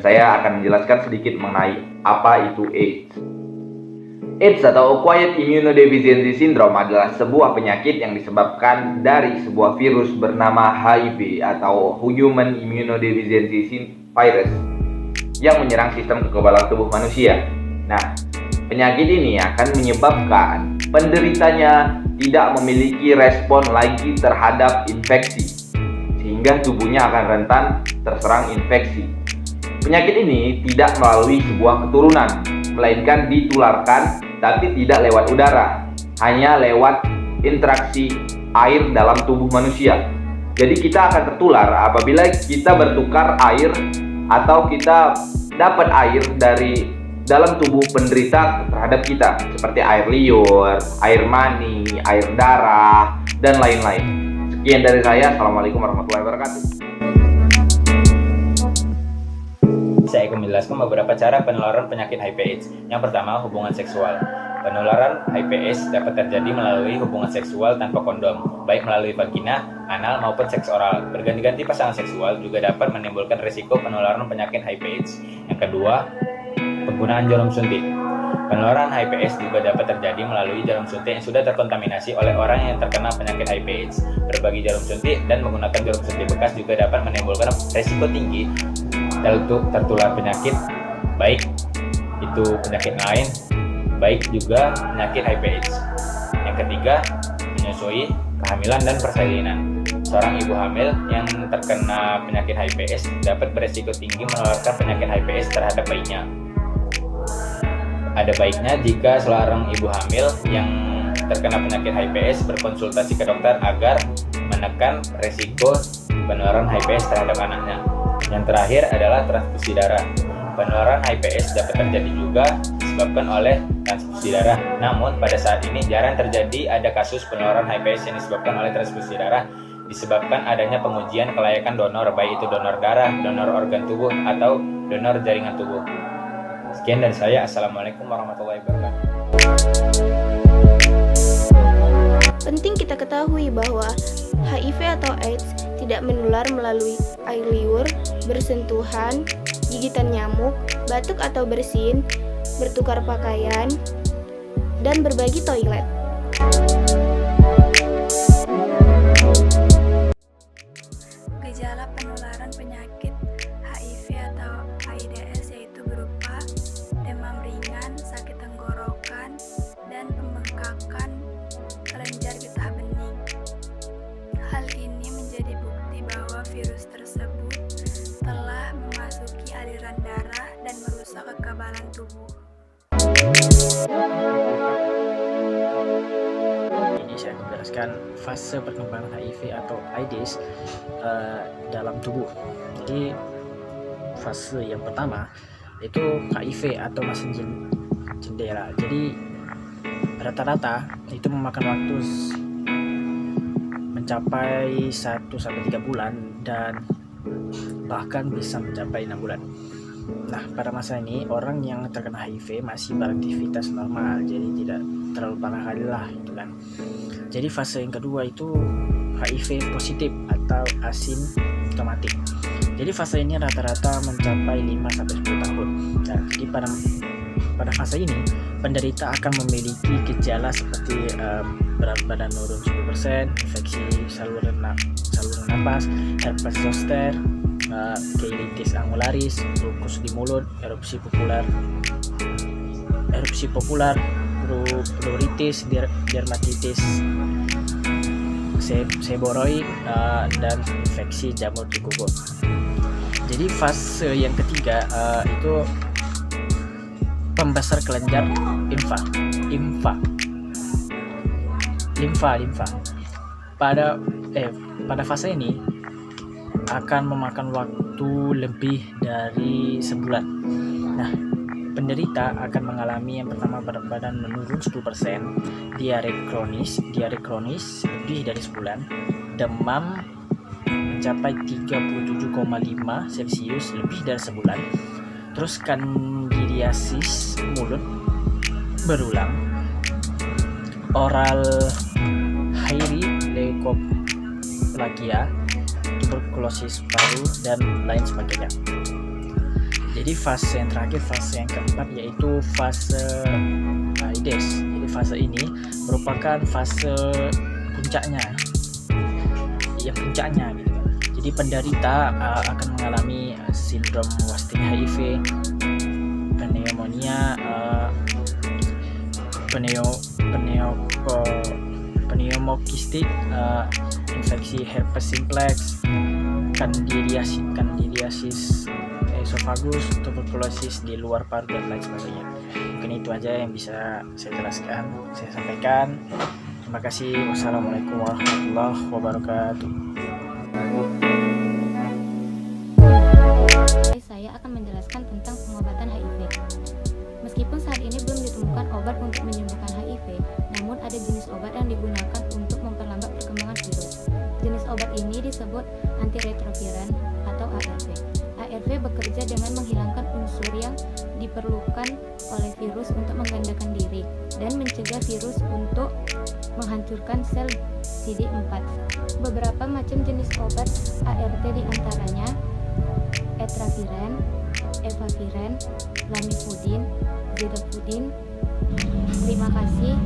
saya akan menjelaskan sedikit mengenai apa itu AIDS. AIDS atau Acquired Immunodeficiency Syndrome adalah sebuah penyakit yang disebabkan dari sebuah virus bernama HIV atau Human Immunodeficiency Virus yang menyerang sistem kekebalan tubuh manusia. Nah, penyakit ini akan menyebabkan penderitanya tidak memiliki respon lagi terhadap infeksi, sehingga tubuhnya akan rentan terserang infeksi. Penyakit ini tidak melalui sebuah keturunan, melainkan ditularkan tapi tidak lewat udara, hanya lewat interaksi air dalam tubuh manusia. Jadi kita akan tertular apabila kita bertukar air atau kita dapat air dari dalam tubuh penderita terhadap kita, seperti air liur, air mani, air darah, dan lain-lain. Sekian dari saya. Assalamualaikum warahmatullahi wabarakatuh. Saya akan menjelaskan beberapa cara penularan penyakit HIV/AIDS. Yang pertama, hubungan seksual. Penularan HIV/AIDS dapat terjadi melalui hubungan seksual tanpa kondom, baik melalui vagina, anal, maupun seks oral. Berganti-ganti pasangan seksual juga dapat menimbulkan risiko penularan penyakit HIV/AIDS. Yang kedua, penggunaan jarum suntik. Penularan HIV/AIDS juga dapat terjadi melalui jarum suntik yang sudah terkontaminasi oleh orang yang terkena penyakit HIV/AIDS. Berbagi jarum suntik dan menggunakan jarum suntik bekas juga dapat menimbulkan risiko tinggi tertular penyakit, baik itu penyakit lain, baik juga penyakit HIV/AIDS. Yang ketiga, menyusui, kehamilan, dan persalinan. Seorang ibu hamil yang terkena penyakit HIV/AIDS dapat beresiko tinggi menularkan penyakit HIV/AIDS terhadap bayinya. Ada baiknya jika seorang ibu hamil yang terkena penyakit HIV/AIDS berkonsultasi ke dokter agar menekan risiko penularan HIV/AIDS terhadap anaknya. Yang terakhir adalah transfusi darah. Penularan HIV/AIDS dapat terjadi juga disebabkan oleh transfusi darah. Namun pada saat ini jarang terjadi ada kasus penularan HIV/AIDS yang disebabkan oleh transfusi darah, disebabkan adanya pengujian kelayakan donor, baik itu donor darah, donor organ tubuh, atau donor jaringan tubuh. Sekian dari saya. Assalamualaikum warahmatullahi wabarakatuh. Penting kita ketahui bahwa HIV atau AIDS tidak menular melalui air liur, bersentuhan, gigitan nyamuk, batuk atau bersin, bertukar pakaian, dan berbagi toilet. Gejala penularan penyakit HIV atau AIDS yaitu berupa demam ringan, sakit tenggorokan, dan pembengkakan kelenjar getah bening. Hal ini menjadi bukti bahwa virus tersebut telah memasuki aliran darah dan merusak kekebalan tubuh. Ini saya akan menjelaskan fase perkembangan HIV atau AIDS dalam tubuh. Jadi fase yang pertama itu HIV atau masa jendela. Jadi rata-rata itu memakan waktu mencapai 1-3 bulan dan bahkan bisa mencapai 6 bulan. Nah, pada masa ini orang yang terkena HIV masih beraktivitas normal, jadi tidak terlalu parah kali lah gitu kan. Jadi fase yang kedua itu HIV positif atau asimptomatik. Jadi fase ini rata-rata mencapai 5-10 tahun. Nah, jadi pada fase ini penderita akan memiliki gejala seperti berat badan menurun 10%, infeksi saluran napas, herpes zoster, cheilitis angularis, lupus di mulut, erupsi popular, pleuritis, dermatitis seboroid, dan infeksi jamur di kuku. Jadi fase yang ketiga itu pembesar kelenjar limfa. Pada fase ini akan memakan waktu lebih dari sebulan. Nah, penderita akan mengalami yang pertama berat badan menurun 10%, diare kronis lebih dari sebulan, demam mencapai 37,5 Celcius lebih dari sebulan, terus kandidiasis mulut berulang, oral hairi leukoplakia, tuberkulosis paru, dan lain sebagainya. Jadi fase yang terakhir, fase yang keempat, yaitu fase AIDS. Jadi fase ini merupakan fase puncaknya, yang puncaknya gitu. Jadi penderita akan mengalami sindrom wasting HIV, pneumonia, pneumokistik, infeksi herpes simplex, kandidiasis esophagus, tuberkulosis di luar paru dan lain sebagainya. Mungkin itu aja yang bisa saya jelaskan, saya sampaikan. Terima kasih. Wassalamualaikum warahmatullahi wabarakatuh. Saya akan menjelaskan tentang pengobatan HIV. Meskipun saat ini belum ditemukan obat untuk menyembuhkan HIV, namun ada jenis obat yang digunakan untuk memperlambat perkembangan virus. Jenis obat ini disebut antiretroviran atau ARV. ARV bekerja dengan menghilangkan unsur yang diperlukan oleh virus untuk menggandakan diri dan mencegah virus untuk menghancurkan sel CD4. Beberapa macam jenis obat ARV diantaranya etraviren, efaviren, lamivudin, zidofudin. Terima kasih.